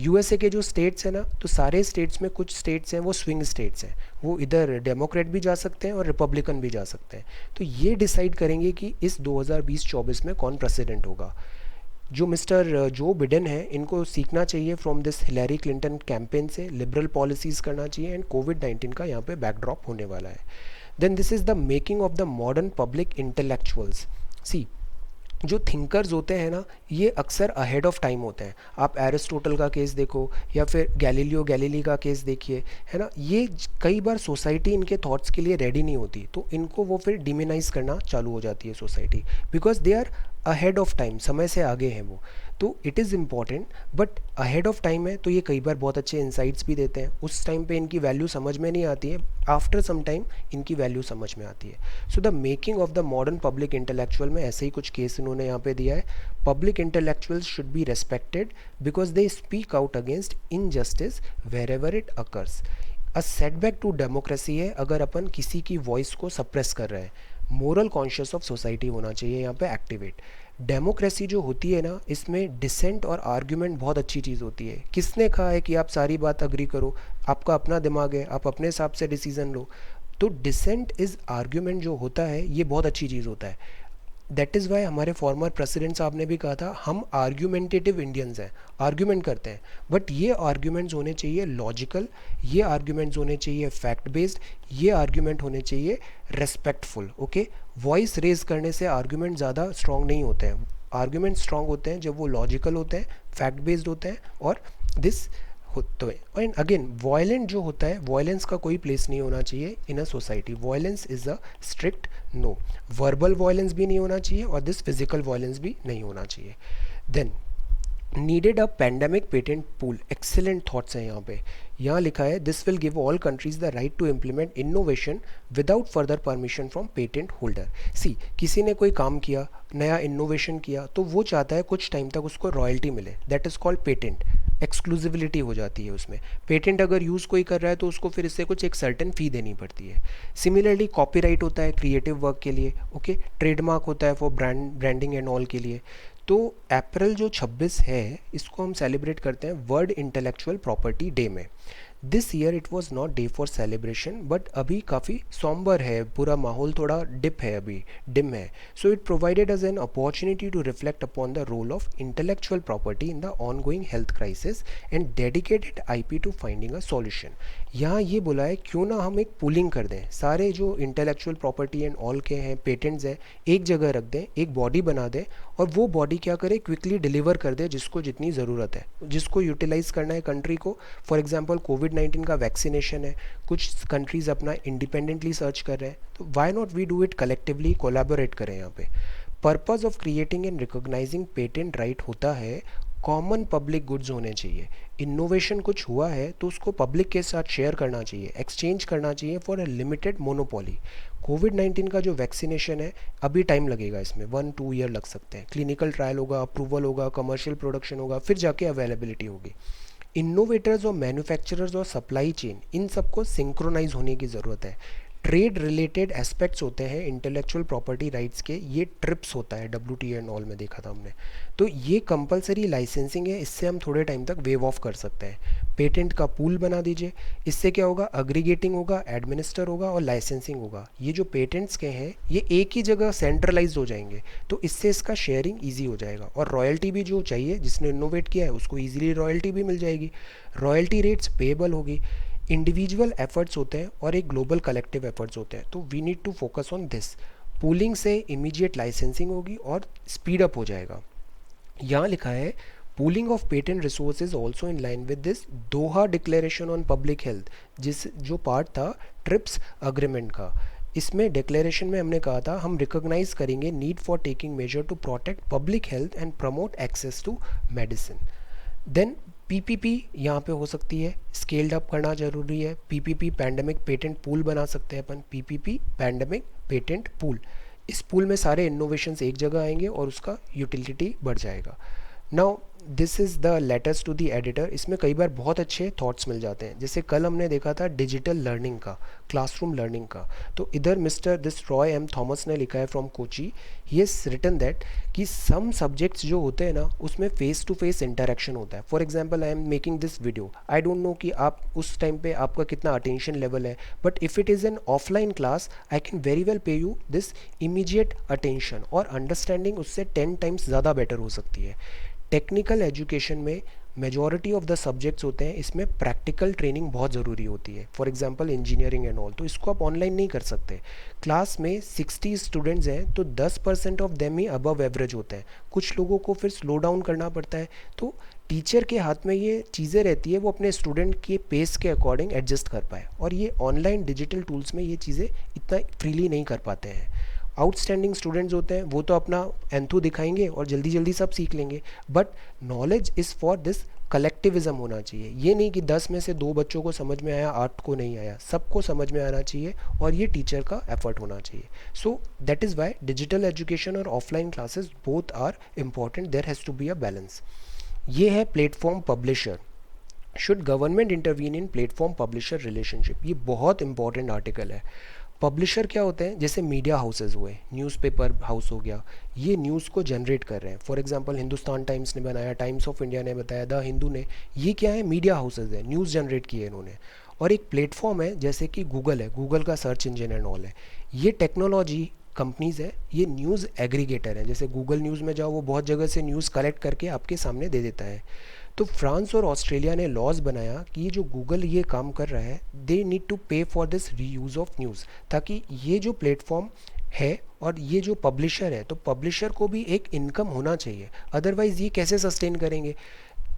यूएसए के जो स्टेट्स हैं ना, तो सारे स्टेट्स में कुछ स्टेट्स हैं वो स्विंग स्टेट्स हैं, वो इधर डेमोक्रेट भी जा सकते हैं और रिपब्लिकन भी जा सकते हैं। तो ये डिसाइड करेंगे कि इस 2020-24 में कौन प्रेसिडेंट होगा। जो मिस्टर जो बिडेन है, इनको सीखना चाहिए from this Hillary Clinton campaign से, लिबरल पॉलिसीज़ करना चाहिए, एंड कोविड-19 का यहाँ पे बैकड्रॉप होने वाला है। Then this is the making of the modern public intellectuals. See, जो थिंकर्स होते हैं ना, ये अक्सर अहेड ऑफ टाइम होते हैं। आप एरिस्टोटल का केस देखो या फिर गैलीलियो गैलीली का केस देखिए, है ना, ये कई बार सोसाइटी इनके थॉट्स के लिए रेडी नहीं होती, तो इनको वो फिर डिमिनाइज करना चालू हो जाती है society, because they are ahead of time, समय से आगे हैं वो। तो it is important, but ahead of time है तो ये कई बार बहुत अच्छे इंसाइट्स भी देते हैं। उस टाइम पे इनकी वैल्यू समझ में नहीं आती है, आफ्टर सम टाइम इनकी वैल्यू समझ में आती है। So the making of the modern public intellectual में ऐसे ही कुछ केस इन्होंने यहाँ पे दिया है। Public intellectuals should be respected because they speak out against injustice wherever it occurs. A setback to democracy है अगर अपन किसी की वॉइस को सप्रेस कर रहे हैं। मोरल कॉन्शियस ऑफ सोसाइटी होना चाहिए यहाँ पे एक्टिवेट। डेमोक्रेसी जो होती है ना, इसमें डिसेंट और आर्ग्यूमेंट बहुत अच्छी चीज़ होती है। किसने कहा है कि आप सारी बात अग्री करो? आपका अपना दिमाग है, आप अपने हिसाब से डिसीजन लो। तो डिसेंट इज़ आर्ग्यूमेंट जो होता है, ये बहुत अच्छी चीज़ होता है। दैट इज़ वाई हमारे फॉर्मर प्रेसिडेंट साहब ने भी कहा था, हम आर्ग्यूमेंटेटिव इंडियंस हैं, आर्ग्यूमेंट करते हैं, बट ये आर्ग्यूमेंट्स होने चाहिए लॉजिकल, ये आर्ग्यूमेंट्स होने चाहिए फैक्ट बेस्ड, ये आर्ग्यूमेंट होने चाहिए रेस्पेक्टफुल। ओके, वॉइस रेज करने से आर्ग्यूमेंट ज़्यादा स्ट्रॉन्ग नहीं होते हैं। आर्ग्यूमेंट स्ट्रॉन्ग होते हैं जब वो लॉजिकल होते हैं, फैक्ट बेस्ड होते हैं, और दिस होते हैं। एंड अगेन, वायलेंट जो होता है, वायलेंस का कोई प्लेस नहीं होना चाहिए in a society. Violence is a strict no. Verbal violence भी नहीं होना चाहिए और दिस फिजिकल वायलेंस भी नहीं होना चाहिए। Then needed a pandemic patent pool. Excellent thoughts हैं यहाँ पे। यहाँ लिखा है, this will give all countries the right to implement innovation without further permission from patent holder. See, किसी ने कोई काम किया, नया इनोवेशन किया, तो वो चाहता है कुछ टाइम तक उसको रॉयल्टी मिले, दैट इज़ कॉल्ड पेटेंट। एक्सक्लूसिविलिटी हो जाती है उसमें। पेटेंट अगर यूज़ कोई कर रहा है तो उसको फिर इससे कुछ एक सर्टेन फ़ी देनी पड़ती है। सिमिलरली कॉपीराइट होता है क्रिएटिव वर्क के लिए, ओके, ट्रेडमार्क होता है फॉर ब्रांडिंग एंड ऑल के लिए। तो अप्रैल जो 26 है, इसको हम सेलिब्रेट करते हैं वर्ल्ड इंटेलेक्चुअल प्रॉपर्टी डे में। This year it was not day for celebration, but अभी काफ़ी सॉम्बर है, पूरा माहौल थोड़ा डिप है, अभी डिम है। So it provided us an opportunity to reflect upon the role of intellectual property in the ongoing health crisis and dedicated IP to finding a solution. यहाँ ये बोला है, क्यों ना हम एक पुलिंग कर दें, सारे जो इंटेलेक्चुअल प्रॉपर्टी एंड ऑल के हैं, पेटेंट्स हैं, एक जगह रख दें, एक बॉडी बना दें, और वो बॉडी क्या करे, क्विकली डिलीवर कर दे जिसको जितनी ज़रूरत है, जिसको यूटिलाइज़ करना है कंट्री को। फॉर एग्जांपल कोविड-19 का वैक्सीनेशन है, कुछ कंट्रीज़ अपना इंडिपेंडेंटली सर्च कर रहे हैं, तो why not we do it collectively, collaborate करें यहाँ पे। Purpose of creating and recognising patent right होता है कॉमन पब्लिक गुड्स होने चाहिए। इनोवेशन कुछ हुआ है तो उसको पब्लिक के साथ शेयर करना चाहिए, एक्सचेंज करना चाहिए फॉर अ लिमिटेड मोनोपोली। कोविड-19 का जो वैक्सीनेशन है, अभी टाइम लगेगा, इसमें 1-2 ईयर लग सकते हैं। क्लिनिकल ट्रायल होगा, अप्रूवल होगा, कमर्शियल प्रोडक्शन होगा, फिर जाके अवेलेबिलिटी होगी। इनोवेटर्स और मैन्युफैक्चरर्स और सप्लाई चेन, इन सबको सिंक्रोनाइज होने की ज़रूरत है। ट्रेड रिलेटेड एस्पेक्ट्स होते हैं इंटेलेक्चुअल प्रॉपर्टी राइट्स के, ये ट्रिप्स होता है, WTO एंड ऑल में देखा था हमने। तो ये कंपलसरी लाइसेंसिंग है, इससे हम थोड़े टाइम तक वेव ऑफ कर सकते हैं। पेटेंट का पूल बना दीजिए, इससे क्या होगा, अग्रीगेटिंग होगा, एडमिनिस्टर होगा और लाइसेंसिंग होगा। ये जो पेटेंट्स के हैं, ये एक ही जगह सेंट्रलाइज हो जाएंगे, तो इससे इसका शेयरिंग ईजी हो जाएगा, और रॉयल्टी भी जो चाहिए, जिसने इनोवेट किया है उसको ईजिली रॉयल्टी भी मिल जाएगी, रॉयल्टी रेट्स पेएबल होगी। इंडिविजुअल एफर्ट्स होते हैं और एक ग्लोबल कलेक्टिव एफर्ट्स होते हैं, तो we need to focus on this. Pooling से इमीडिएट लाइसेंसिंग होगी और स्पीड अप हो जाएगा। यहाँ लिखा है, pooling of patent resources also in line with this Doha declaration on public health, जिस जो पार्ट था ट्रिप्स अग्रीमेंट का। इसमें डिक्लेरेशन में हमने कहा था, हम रिकॉग्नाइज करेंगे need for taking measure to protect public health and promote access to medicine. Then PPP यहाँ पे हो सकती है, स्केल्ड अप करना जरूरी है। PPP पैंडेमिक पेटेंट पूल बना सकते हैं अपन, PPP पैंडेमिक पेटेंट पूल। इस पूल में सारे इनोवेशंस एक जगह आएंगे और उसका यूटिलिटी बढ़ जाएगा. Now this is the letters to the editor. इसमें कई बार बहुत अच्छे थॉट्स मिल जाते हैं. जैसे कल हमने देखा था डिजिटल लर्निंग का, क्लासरूम लर्निंग का. तो इधर mister this Roy M Thomas ने लिखा है from Kochi. He has written that कि सम सब्जेक्ट्स जो होते हैं ना उसमें फेस टू फेस इंटरेक्शन होता है. For example I am making this video, I don't know कि आप उस टाइम पे आपका कितना अटेंशन लेवल है, but if it is an offline class I can very well पे यू दिस इमीडिएट अटेंशन, और अंडरस्टैंडिंग उससे 10 टाइम्स ज़्यादा बेटर हो सकती है. टेक्निकल एजुकेशन में मेजॉरिटी ऑफ द सब्जेक्ट्स होते हैं, इसमें प्रैक्टिकल ट्रेनिंग बहुत ज़रूरी होती है. For example engineering and all, तो इसको आप ऑनलाइन नहीं कर सकते. क्लास में 60 स्टूडेंट्स हैं तो 10% of them he above average होते हैं. कुछ लोगों को फिर स्लो डाउन करना पड़ता है. तो टीचर के हाथ में ये चीज़ें रहती है, वो अपने स्टूडेंट के पेस के अकॉर्डिंग एडजस्ट कर पाए, और ये ऑनलाइन डिजिटल टूल्स में ये चीज़ें इतना फ्रीली नहीं कर पाते हैं. आउटस्टैंडिंग स्टूडेंट्स होते हैं वो तो अपना एंथू दिखाएंगे और जल्दी जल्दी सब सीख लेंगे, but knowledge is for this collectivism होना चाहिए. ये नहीं कि 10 में से 2 बच्चों को समझ में आया, 8 को नहीं आया, सबको समझ में आना चाहिए, और ये टीचर का एफर्ट होना चाहिए. So that is why digital education और offline classes both are important. There has to be a balance. ये है platform publisher. Should government intervene in platform publisher relationship. ये बहुत इंपॉर्टेंट आर्टिकल है. पब्लिशर क्या होते हैं, जैसे मीडिया हाउसेज हुए, न्यूज़पेपर हाउस हो गया, ये न्यूज़ को जनरेट कर रहे हैं. फॉर एग्जांपल हिंदुस्तान टाइम्स ने बनाया, टाइम्स ऑफ इंडिया ने बताया, द हिंदू ने, ये क्या है, मीडिया हाउसेज है, न्यूज़ जनरेट की है इन्होंने. और एक प्लेटफॉर्म है जैसे कि गूगल है, गूगल का सर्च इंजन एंड ऑल है. ये टेक्नोलॉजी कंपनीज़ है, ये न्यूज़ एग्रीगेटर है. जैसे गूगल न्यूज़ में जाओ, वो बहुत जगह से न्यूज़ कलेक्ट करके आपके सामने दे देता है. तो फ्रांस और ऑस्ट्रेलिया ने लॉज बनाया कि ये जो गूगल ये काम कर रहा है, दे नीड टू पे for this reuse of news, ताकि ये जो प्लेटफॉर्म है और ये जो पब्लिशर है, तो पब्लिशर को भी एक इनकम होना चाहिए. अदरवाइज़ ये कैसे सस्टेन करेंगे.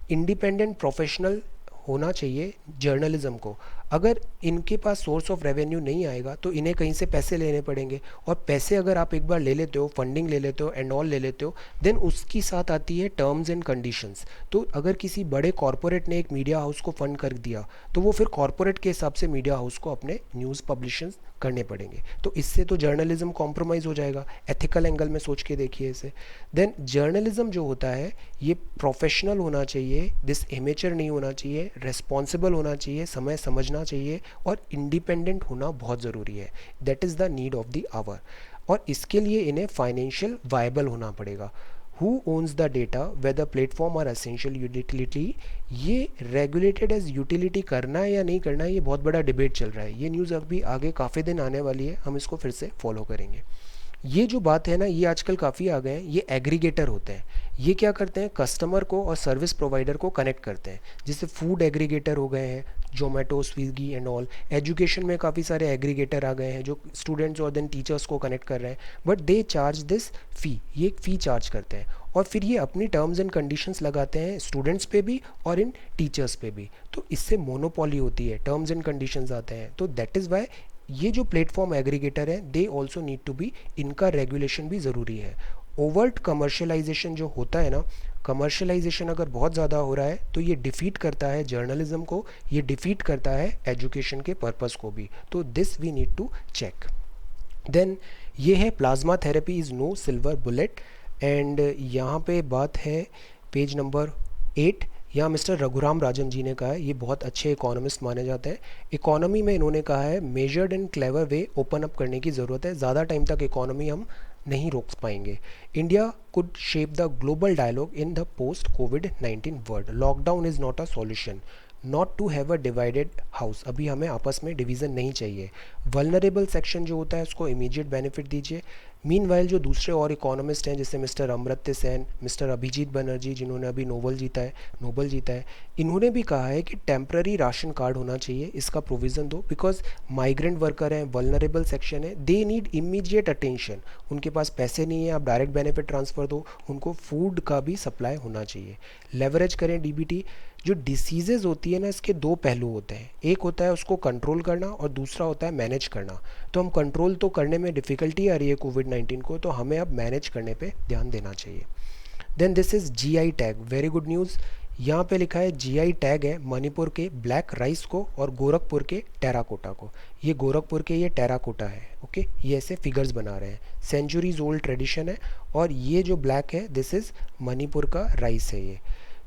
इंडिपेंडेंट प्रोफेशनल होना चाहिए जर्नलिज्म को. अगर इनके पास सोर्स ऑफ रेवेन्यू नहीं आएगा तो इन्हें कहीं से पैसे लेने पड़ेंगे, और पैसे अगर आप एक बार ले लेते हो, फंडिंग ले लेते हो एंड ऑल ले लेते हो, देन उसकी साथ आती है टर्म्स एंड कंडीशंस. तो अगर किसी बड़े कॉरपोरेट ने एक मीडिया हाउस को फंड कर दिया, तो वो फिर कॉरपोरेट के हिसाब से मीडिया हाउस को अपने न्यूज़ पब्लिशंस करने पड़ेंगे. तो इससे तो जर्नलिज्म कॉम्प्रोमाइज़ हो जाएगा. एथिकल एंगल में सोच के देखिए इसे. देन जर्नलिज्म जो होता है ये प्रोफेशनल होना चाहिए, दिस एमेचर नहीं होना चाहिए, रेस्पॉन्सिबल होना चाहिए, समय समझना चाहिए, और इंडिपेंडेंट होना बहुत ज़रूरी है. That is the need of the hour. और इसके लिए इन्हें फाइनेंशियल वायबल होना पड़ेगा. Who owns the data, whether platform और एसेंशियल यूटिलिटी, ये रेगुलेटेड एज यूटिलिटी करना है या नहीं करना है, ये बहुत बड़ा डिबेट चल रहा है. ये न्यूज़ अभी आगे काफ़ी दिन आने वाली है, हम इसको फिर से फॉलो करेंगे. ये जो बात है ना, ये आजकल काफ़ी आ गए हैं. ये एग्रीगेटर होते हैं. ये क्या करते हैं, कस्टमर को और सर्विस प्रोवाइडर को कनेक्ट करते हैं. जैसे फूड एग्रीगेटर हो गए हैं, Zomato, Swiggy and all. Education में काफ़ी सारे एग्रीगेटर आ गए हैं जो स्टूडेंट्स और देन टीचर्स को कनेक्ट कर रहे हैं, बट दे चार्ज दिस फ़ी. ये एक फ़ी चार्ज करते हैं, और फिर ये अपनी टर्म्स एंड कंडीशंस लगाते हैं स्टूडेंट्स पे भी और इन टीचर्स पे भी. तो इससे मोनोपोली होती है, टर्म्स एंड कंडीशंस आते हैं. तो दैट इज़ वाई ये जो प्लेटफॉर्म एग्रीगेटर है, they also need to be, इनका रेगुलेशन भी ज़रूरी है. ओवर्ट कमर्शलाइजेशन जो होता है ना, कमर्शलाइजेशन अगर बहुत ज़्यादा हो रहा है तो ये डिफीट करता है जर्नलिज्म को, ये डिफीट करता है एजुकेशन के पर्पस को भी. तो this we need to check. Then ये है plasma therapy is no silver bullet. And यहाँ पे बात है पेज नंबर 8. यहाँ मिस्टर रघुराम राजन जी ने कहा है, ये बहुत अच्छे इकोनॉमिस्ट माने जाते हैं. इकोनॉमी में इन्होंने कहा है measured and clever way open up करने की ज़रूरत है. ज़्यादा टाइम तक इकोनॉमी हम नहीं रोक पाएंगे. India could shape the global dialogue in the post कोविड-19 world. Lockdown is not a solution. Not to have a divided house. अभी हमें आपस में डिवीज़न नहीं चाहिए. वल्नरेबल सेक्शन जो होता है उसको इमीडिएट बेनिफिट दीजिए. मीनवाइल जो दूसरे और इकोनॉमिस्ट हैं जैसे मिस्टर अमर्त्य सेन, मिस्टर अभिजीत बनर्जी जिन्होंने अभी नोबल जीता है, इन्होंने भी कहा है कि टेम्प्ररी राशन कार्ड होना चाहिए, इसका प्रोविज़न दो. बिकॉज माइग्रेंट वर्कर हैं, वल्नरेबल सेक्शन है, दे नीड इमीडिएट अटेंशन. उनके पास पैसे नहीं है, आप डायरेक्ट बेनिफिट ट्रांसफ़र दो, उनको फूड का भी सप्लाई होना चाहिए. लेवरेज करें डीबीटी. जो डिसीज़ेज़ होती है ना, इसके दो पहलू होते हैं. एक होता है उसको कंट्रोल करना और दूसरा होता है मैनेज करना. तो हम कंट्रोल तो करने में डिफ़िकल्टी आ रही है कोविड-19 को, तो हमें अब मैनेज करने पे ध्यान देना चाहिए. Then this is GI tag, very good news. यहाँ पे लिखा है जीआई टैग है मणिपुर के ब्लैक राइस को और गोरखपुर के टेराकोटा को। ये गोरखपुर के ये टेराकोटा है, ओके, ये ऐसे फिगर्स बना रहे हैं। सेंचुरीज ओल्ड ट्रेडिशन है। और ये जो ब्लैक है दिस इज़ मणिपुर का राइस है ये।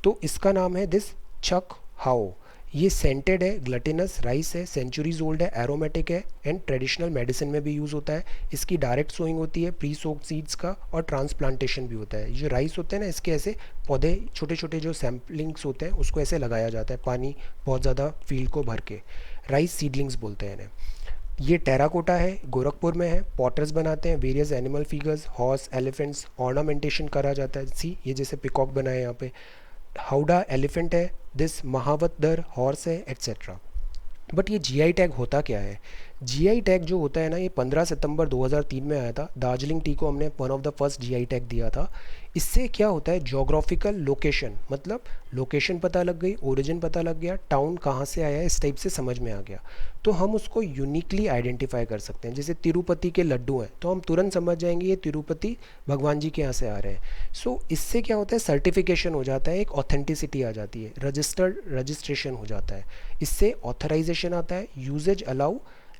तो इसका नाम है दिस छक हाओ। ये सेंटेड है, ग्लटिनस राइस है, सेंचुरीज ओल्ड है, एरोमेटिक है एंड ट्रेडिशनल मेडिसिन में भी यूज़ होता है। इसकी डायरेक्ट सोइंग होती है, प्री सोक्ड सीड्स का, और ट्रांसप्लांटेशन भी होता है। जो राइस होते हैं ना, इसके ऐसे पौधे छोटे छोटे जो सैम्पलिंग्स होते हैं उसको ऐसे लगाया जाता है पानी बहुत ज़्यादा फील्ड को भर के। राइस सीडलिंग्स बोलते हैं इन्हें। ये टेराकोटा है, गोरखपुर में है। पॉटर्स बनाते हैं, various animal figures, horse, elephants, ornamentation करा जाता है। सी ये जैसे पिकॉक बनाए यहाँ पे। हाउडा एलिफेंट है, दिस महावतदर हॉर्स है, एट्सेट्रा। बट ये जीआई टैग होता क्या है? जीआई टैग जो होता है ना, ये 15 सितंबर 2003 में आया था। दार्जिलिंग टी को हमने one of the first GI tag दिया था। इससे क्या होता है, जोग्राफिकल लोकेशन, मतलब लोकेशन पता लग गई, ओरिजिन पता लग गया, टाउन कहाँ से आया है इस टाइप से समझ में आ गया, तो हम उसको यूनिकली आइडेंटिफाई कर सकते हैं। जैसे तिरुपति के लड्डू हैं तो हम तुरंत समझ जाएंगे ये तिरुपति भगवान जी के यहाँ से आ रहे हैं। सो इससे क्या होता है, सर्टिफिकेशन हो जाता है, एक ऑथेंटिसिटी आ जाती है, रजिस्ट्रेशन हो जाता है। इससे ऑथराइजेशन आता है, यूजेज अलाउ,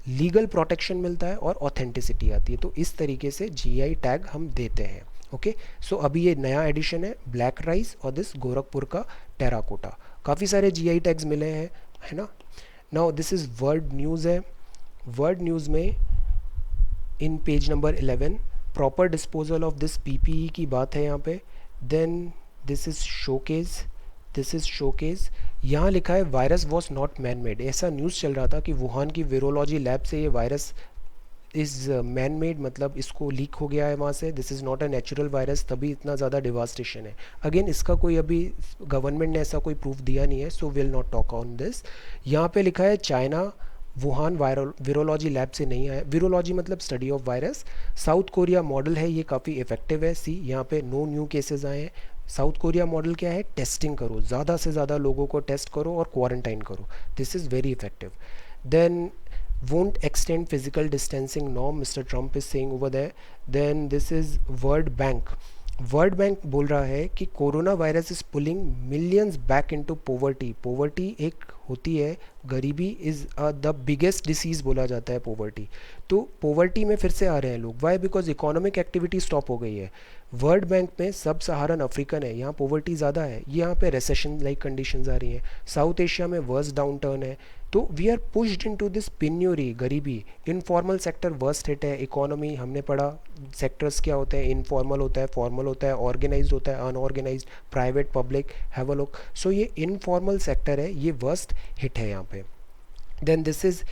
लीगल प्रोटेक्शन मिलता है और ऑथेंटिसिटी आती है। तो इस तरीके से जीआई टैग हम देते हैं। ओके, सो अभी ये नया एडिशन है, ब्लैक राइस और दिस गोरखपुर का टेराकोटा। काफ़ी सारे जीआई टैग्स मिले हैं, है ना। Now this is world news है। वर्ल्ड न्यूज़ में in page number 11 proper disposal of this PPE की बात है यहाँ पे। Then this is showcase. यहाँ लिखा है virus was not man made. ऐसा न्यूज़ चल रहा था कि वुहान की वीरोलॉजी लैब से ये वायरस इज़ मैन मेड, मतलब इसको लीक हो गया है वहाँ से। This is not a natural virus, तभी इतना ज़्यादा डिवास्टेशन है। अगेन इसका कोई अभी गवर्नमेंट ने ऐसा कोई प्रूफ दिया नहीं है, so will not talk on this. यहाँ पे लिखा है चाइना वुहान वीरोलॉजी लैब से नहीं आया। वीरोलॉजी मतलब study of virus. South Korea model है, ये काफ़ी इफेक्टिव है। सी यहाँ पे नो न्यू केसेस आए हैं। साउथ कोरिया मॉडल क्या है, टेस्टिंग करो, ज़्यादा से ज़्यादा लोगों को टेस्ट करो और क्वारंटाइन करो, this is very effective. Then won't extend physical distancing norm, Mr. Trump is saying over there. Then this is World Bank. World bank बोल रहा है कि corona virus is pulling millions back into poverty. Poverty एक होती है, गरीबी is the biggest disease बोला जाता है पोवर्टी। तो पोवर्टी में फिर से आ रहे हैं लोग, why? Because economic activity stop हो गई है। वर्ल्ड बैंक में सब सहारन अफ्रीकन है, यहाँ पोवर्टी ज़्यादा है, यहाँ पे रिसेशन लाइक कंडीशंस आ रही हैं। साउथ एशिया में वर्स्ट डाउन टर्न है। तो we are pushed into this penury, गरीबी। इनफॉर्मल सेक्टर वर्स्ट हिट है। इकोनॉमी हमने पढ़ा, सेक्टर्स क्या होते हैं, इनफॉर्मल होता है, फॉर्मल होता है, ऑर्गेनाइज्ड होता है, unorganised, private, public, have a look. So ये इनफॉर्मल सेक्टर है, ये वर्स्ट हिट है यहाँ पे। Then this is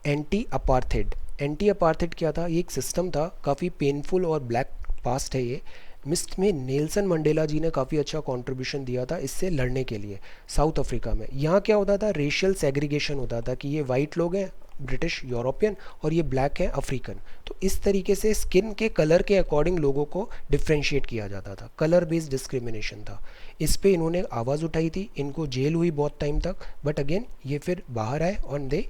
anti apartheid. Anti apartheid क्या था, ये एक सिस्टम था, काफ़ी पेनफुल और ब्लैक पास्ट है ये। मिस्ट में नेल्सन मंडेला जी ने काफ़ी अच्छा कंट्रीब्यूशन दिया था इससे लड़ने के लिए साउथ अफ्रीका में। यहाँ क्या होता था, रेशियल सेग्रीगेशन होता था कि ये वाइट लोग हैं ब्रिटिश यूरोपियन और ये ब्लैक है अफ्रीकन। तो इस तरीके से स्किन के कलर के अकॉर्डिंग लोगों को डिफ्रेंशिएट किया जाता था, कलर बेस्ड डिस्क्रिमिनेशन था। इस पे इन्होंने आवाज़ उठाई थी, इनको जेल हुई बहुत टाइम तक, बट अगेन ये फिर बाहर आए और दे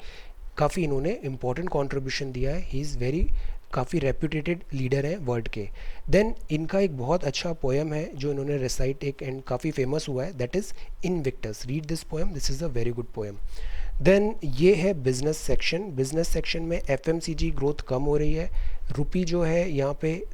काफ़ी इन्होंने इंपॉर्टेंट कंट्रीब्यूशन दिया है। ही इज़ वेरी काफ़ी रेप्यूटेटेड लीडर हैं वर्ल्ड के। देन इनका एक बहुत अच्छा पोएम है जो इन्होंने रिसाइट एक एंड काफ़ी फेमस हुआ है, that is Invictus. Read this poem, this is a very good poem. Then ये है बिजनेस सेक्शन। बिजनेस सेक्शन में एफएमसीजी ग्रोथ कम हो रही है। रुपी जो है यहाँ पे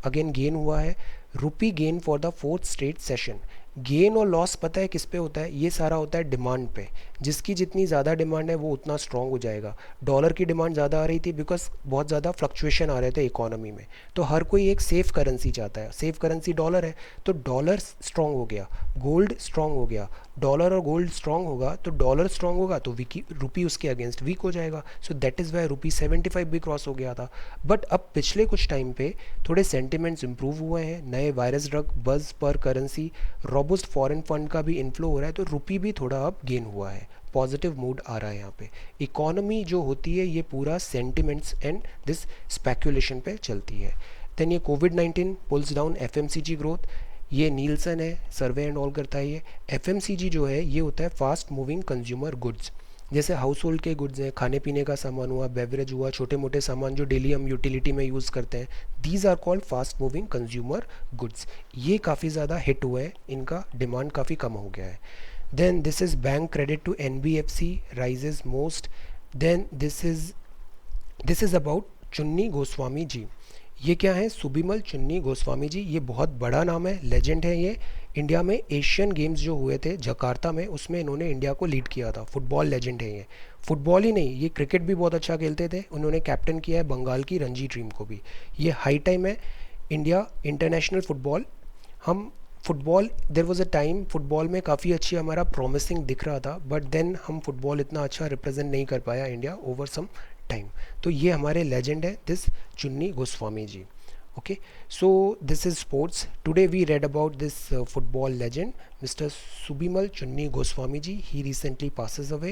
अगेन गेन हुआ है। Rupee gain for the fourth straight session. Gain और लॉस पता है किस पे होता है, ये सारा होता है डिमांड पे। जिसकी जितनी ज़्यादा डिमांड है वो उतना स्ट्रॉन्ग हो जाएगा। डॉलर की डिमांड ज़्यादा आ रही थी बिकॉज बहुत ज़्यादा फ्लक्चुएशन आ रहे थे इकोनॉमी में, तो हर कोई एक सेफ करेंसी चाहता है। सेफ करेंसी डॉलर है, तो डॉलर स्ट्रॉन्ग हो गया, गोल्ड स्ट्रॉन्ग हो गया। डॉलर और गोल्ड स्ट्रॉन्ग होगा तो डॉलर स्ट्रॉन्ग होगा तो रुपी उसके अगेंस्ट वीक हो जाएगा। सो दैट इज़ वाई रुपी 75 भी क्रॉस हो गया था। बट अब पिछले कुछ टाइम पे थोड़े सेंटिमेंट्स इंप्रूव हुए हैं, नए वायरस ड्रग, बज पर करेंसी, रोबस्ट फॉरेन फंड का भी इन्फ्लो हो रहा है, तो रुपी भी थोड़ा अब गेन हुआ है। पॉजिटिव मूड आ रहा है यहाँ पे। इकोनॉमी जो होती है ये पूरा सेंटिमेंट्स एंड दिस स्पेकुलेशन पे चलती है। देन ये कोविड-19 पुल्स डाउन एफएमसीजी ग्रोथ। ये नीलसन है, सर्वे एंड ऑल करता है ये। एफएमसीजी जो है ये होता है फास्ट मूविंग कंज्यूमर गुड्स। जैसे हाउस होल्ड के गुड्स हैं, खाने पीने का सामान हुआ, बेवरेज हुआ, छोटे मोटे सामान जो डेली हम यूटिलिटी में यूज़ करते हैं, these are called fast moving consumer goods. ये काफ़ी ज़्यादा हिट हुए हैं, इनका डिमांड काफ़ी कम हो गया है। Then this is bank credit to NBFC rises most. Then this is about Chunni Goswami जी। ये क्या है? सुबिमल चुन्नी गोस्वामी जी। ये बहुत बड़ा नाम है, लेजेंड है ये। इंडिया में एशियन गेम्स जो हुए थे जकार्ता में, उसमें इन्होंने इंडिया को लीड किया था। फुटबॉल लेजेंड है ये। फुटबॉल ही नहीं, ये क्रिकेट भी बहुत अच्छा खेलते थे। उन्होंने कैप्टन किया है बंगाल की रणजी टीम को भी। ये हाई टाइम है इंडिया इंटरनेशनल फुटबॉल। हम football, there was a time football में काफ़ी अच्छी हमारा प्रॉमिसिंग दिख रहा था, बट देन हम फुटबॉल इतना अच्छा रिप्रेजेंट नहीं कर पाया इंडिया ओवर सम टाइम। तो ये हमारे लेजेंड है, दिस चुन्नी गोस्वामी जी। Okay, so this is sports. Today we read about this football legend Mr. Subimal Chunni Goswami ji. He recently passes away.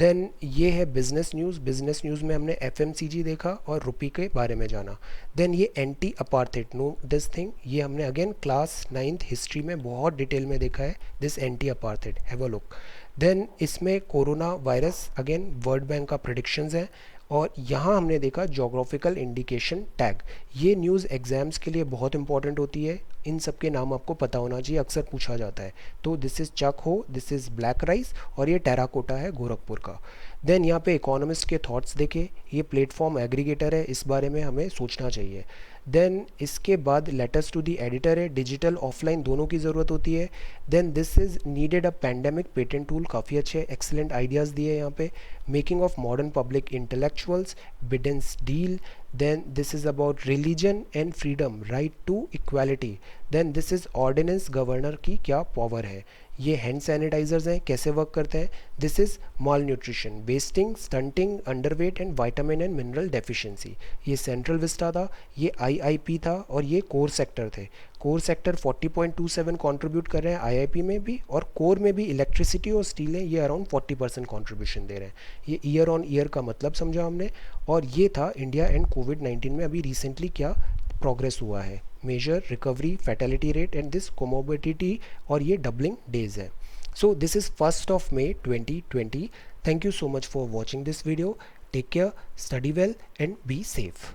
Then ये है business news. business news में हमने FMCG देखा और रुपी के बारे में जाना. Then ये anti apartheid, no this thing, ये हमने अगेन क्लास 9th हिस्ट्री में बहुत डिटेल में देखा है, this anti apartheid, have a look. Then इसमें corona virus, again World Bank का प्रेडिक्शंस है. और यहाँ हमने देखा जोग्राफिकल इंडिकेशन टैग. ये न्यूज़ एग्जाम्स के लिए बहुत इंपॉर्टेंट होती है, इन सब के नाम आपको पता होना चाहिए, अक्सर पूछा जाता है. तो दिस इज़ चक हो, दिस इज़ ब्लैक राइस, और ये टेराकोटा है गोरखपुर का. देन यहाँ पे इकोनॉमिस्ट के थॉट्स देखे, ये प्लेटफॉर्म एग्रीगेटर है, इस बारे में हमें सोचना चाहिए. देन इसके बाद लेटर्स टू दी एडिटर है, डिजिटल ऑफलाइन दोनों की ज़रूरत होती है. Then this is needed a pandemic patent tool, काफ़ी अच्छे एक्सेलेंट आइडियाज़ दिए यहाँ पे. Making of modern public intellectuals, Biden's deal. then this is about religion and freedom, right to equality. then this is ordinance governor की क्या power है. ये hand sanitisers हैं, कैसे वर्क करते हैं. This is mall nutrition, wasting, stunting, underweight and vitamin and mineral deficiency. ये central Vista था, ये IIP था, और ये कोर सेक्टर थे. कोर सेक्टर 40.27 कंट्रीब्यूट कर रहे हैं IIP में भी, और कोर में भी इलेक्ट्रिसिटी और स्टील है, ये अराउंड 40% कंट्रीब्यूशन दे रहे हैं. ये ईयर ऑन ईयर का मतलब समझा हमने. और ये था इंडिया एंड कोविड-19 में अभी रिसेंटली क्या प्रोग्रेस हुआ है, major recovery, fatality rate and this comorbidity, और ये डबलिंग डेज है. So this is 1st May 2020. Thank you so much for watching this video. Take care, study well and be safe.